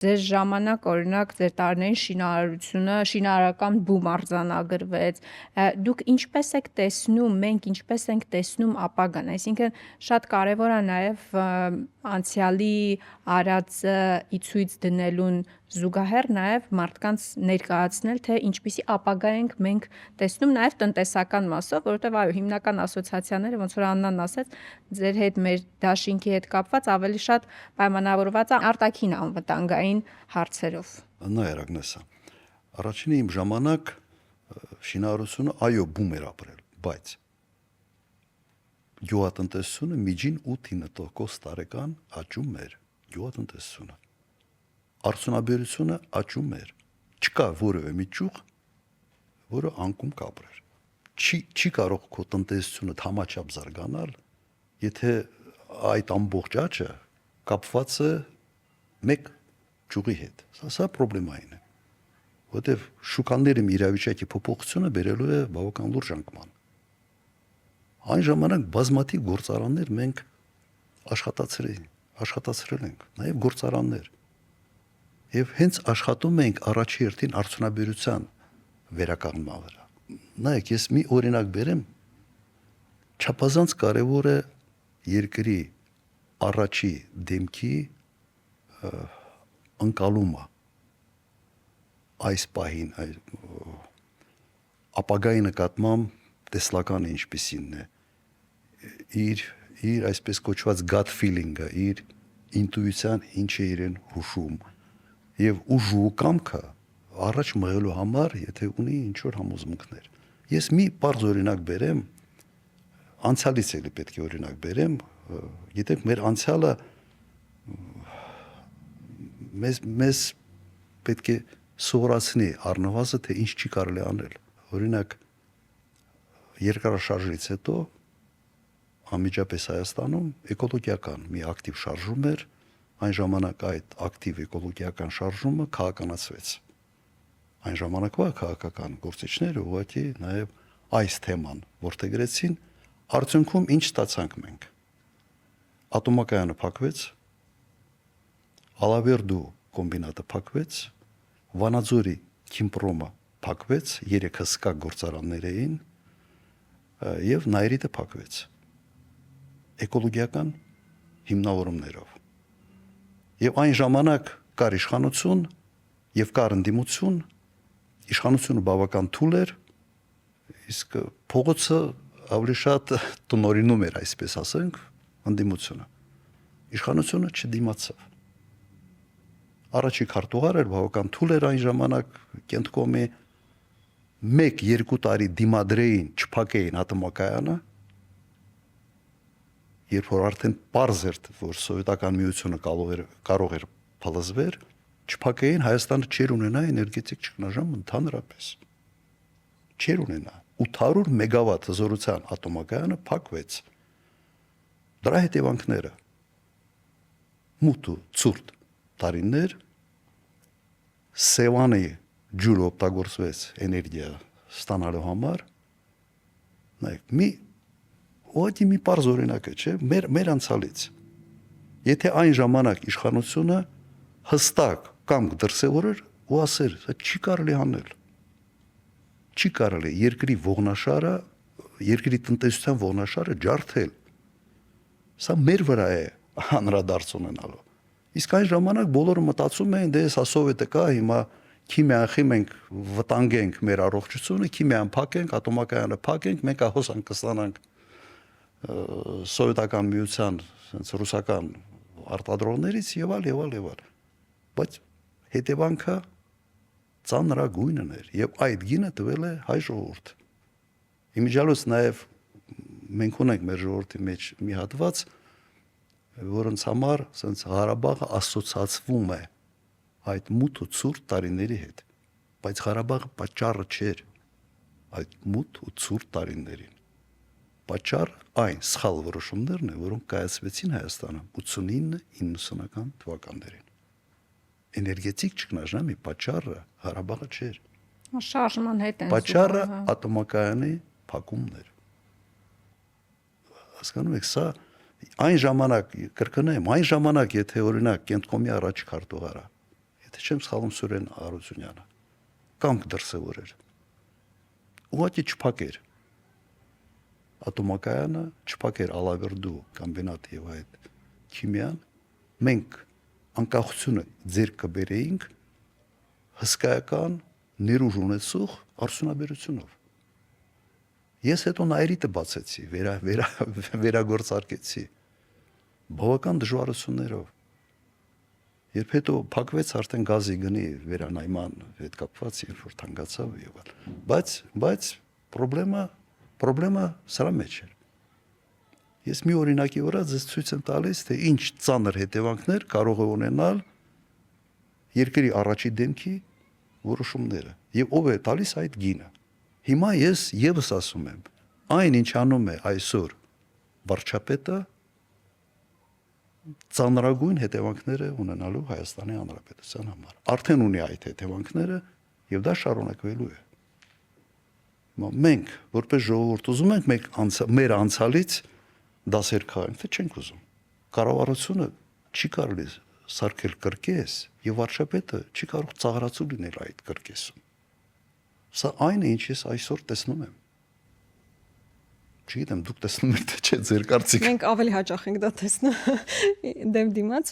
Ձեր ժամանակ, օրինակ, ձեր տարիներին շինարարական բում արձանագրվեց, դուք ինչպես եք տեսնում, մենք ինչպես ենք տեսնում ապագան, այսինքն շատ կարևոր է նաև անցյալի արածը ի ցույց դնելուն զուգահեռ նաև մարդկանց ներկայացնել, թե ինչպիսի ապագա ենք մենք տեսնում նաև տնտեսական մասով, որովհետև այո, հիմնական ասոցիացիաները, ոնց որ Աննան ասեց, ձեր հետ մեր դաշինքի հետ կապված ավելի շատ պայմանավորված է արտաքին անվտանգային հարցերով։ Նայր Ագնեսա, առաջինը իմ ժամանակ շինարարությունը այո բում էր ապրել, բայց գյուղատնտեսությունը միջին 8-9% տարեկան աճում էր գյուղատնտեսությունը։ Արդյունաբերությունը աճում էր։ Չկա որևէ մի ճյուղ, որը անկում կապրեր։ Չի կարող քո տնտեսությունը համաչափ զարգանալ, եթե այդ ամբողջ աճը կապված է մեկ ճյուղի հետ։ Սա պրոբլեմային է։ Որտեվ շուկաների իրավիճակի փոփոխությունը բերելու է բավական լուրջ անկման։ Այն ժամանակ բազմաթիվ գործարաններ մենք աշխատացրել ենք, նաև գործարաններ։ Եվ հենց աշխատում ենք առաջի հերթին արդյունաբերության վերականգնման վրա։ Նայեք, ես մի օրինակ բերեմ, չափազանց կարևոր է երկրի առաջի դեմքի ընկալումը այս պահին ապագայի նկատմամբ տեսլականը ինչպիսին է իր այսպես կոչված gut feeling-ը, իր ինտուիցիան ինչ է իրեն հուշում եւ ուժու կամքը առաջ մղելու համար, եթե ունի ինչ որ համոզմունքներ։ Ես մի բարձ օրինակ բերեմ, անցյալից էլի պետք է օրինակ բերեմ, գիտեք, մեր անցյալը մեզ պետք է սովորացնի առնվազն թե ինչ չի կարելի անել։ Օրինակ երկարաշարժից հետո անմիջապես Հայաստանում էկոլոգիական մի ակտիվ շարժում էր, այն ժամանակ այդ ակտիվ էկոլոգիական շարժումը քաղաքականացվեց։ Այն ժամանակվա քաղաքական գործիչները ուղղակի նաև այս թեման որդեգրեցին, արդյունքում ինչ ստացանք մենք։ Ատոմակայանը փակվեց, Ալավերդու կոմբինատը փակվեց, Վանաձորի Քիմպրոմը փակվեց, 3 հսկա գործարաններ էին եւ Նայրիտը փակվեց էկոլոգիական հիմնավորումներով։ Եվ այն ժամանակ կար իշխանություն եւ կար ընդդիմություն, իշխանությունը բավական թույլ էր, իսկ փողոցը ավելի շատ տնօրինում էր, այսպես ասենք, ընդդիմությունը։ Իշխանությունը չդիմացավ։ Առաջի քարտուղարը բավական թույլ էր այն ժամանակ Կենտկոմի 1-2 տարի դիմադրեին չփակեին ատոմակայանը, երբ որ արդեն պարզ էր, որ սովետական միությունը կարող էր փլզվել, չփակեին, Հայաստանը չեր ունենա էներգետիկ ճգնաժամ ընդհանրապես։ Չեր ունենա 800 մեգավատ հզորության ատոմակայանը փակվեց։ Դրա հետևանքները մութ ու ցուրտ տարիներ, Սևանի ջուրը օգտագործվեց էներգիա ստանալու համար։ Նայեք, մի պարզ օրինակ է, չէ՞, մեր անցյալից։ Եթե այն ժամանակ իշխանությունը հստակ կամք դրսևորեր ու ասեր, չի կարելի անել։ Չի կարելի երկրի ողնաշարը, երկրի տնտեսության ողնաշարը ջարդել։ Սա մեր վրա է անդրադարձ ունենալու։ Իսկ այն ժամանակ բոլորը մտածում էին, դե սա սովետը կա, հիմա քիմիան խիմենք, վտանգենք մեր առողջությունը, քիմիան փակենք, ատոմակայանը փակենք, մենք հոսանք կստանանք սովետական միության, sense ռուսական արտադրողներից եւ այլ։ Բայց հետևանքը ծանրագույնն էր եւ այդ գինը տվել է հայ ժողովուրդ։ Իմիջիալոց նաեւ մենք ունենք մեր ժողովրդի մեջ մի հատված, որոնց համար sense Ղարաբաղը ասոցացվում է այդ մութ ու ցուրտ տարիների հետ, բայց Ղարաբաղը պատճառը չէր այդ մութ ու ցուրտ տարիներին։ Պատճառ այն սխալ որոշումներն են, որոնք կայացվեցին Հայաստանում 89-90-ական թվականներին։ Էներգետիկ ճգնաժամի պատճառը Ղարաբաղը չէր։ Շարժման հետ են պատճառը ատոմակայանի փակումն էր։ Հասկանում եք, սա այն ժամանակ կրկնեմ, այն ժամանակ եթե օրինակ Կենտկոմի առաջ քարտուղարը Եթե չեմ սխալվում Սուրեն Արությունյանը, կամք դրսևորեր։ Ուղղակի չփակեր ատոմակայանը, չփակեր Ալավերդու կոմբինատը եւ այդ քիմիան, մենք անկախությունը ձեր կբերեինք հսկայական ներուժ ունեցող արդյունաբերությունով։ Ես հետո նայրիտը բացեցի, վերագործարկեցի բավական դժվարություններով։ Երբ հետո փակվեց արդեն գազի գնի վերանայման հետ կապված երբ որ թանկացավ եւ այլ։ Բայց պրոբլեմը սրա մեջ էր։ Ես մի օրինակի վրա ձեզ ցույց եմ տալիս, թե ինչ ծանր հետևանքներ կարող է ունենալ երկրի առաջի դեմքի որոշումները եւ ով է տալիս այդ գինը։ Հիմա ես եւս ասում եմ, այն ինչ անում է այսօր վարչապետը ծանրագույն հետևանքներ է ունենալու Հայաստանի Հանրապետության համար։ Արդեն ունի այդ հետևանքները եւ դա շարունակվելու է։ Մենք որպես ժողովուրդ ուզում ենք մեր անցյալից դասեր քաղենք, թե չենք ուզում։ Կառավարությունը չի կարող սարքել կրկես եւ վարչապետը չի կարող ծաղրացու լինել այդ կրկեսում։ Սա այն է, ինչ ես այսօր տեսնում եմ։ Չգիտեմ, դուք տեսնում եք թե չէ, ձեր կարծիքը։ Մենք ավելի հաճախ ենք դա տեսնում դեմ դիմաց։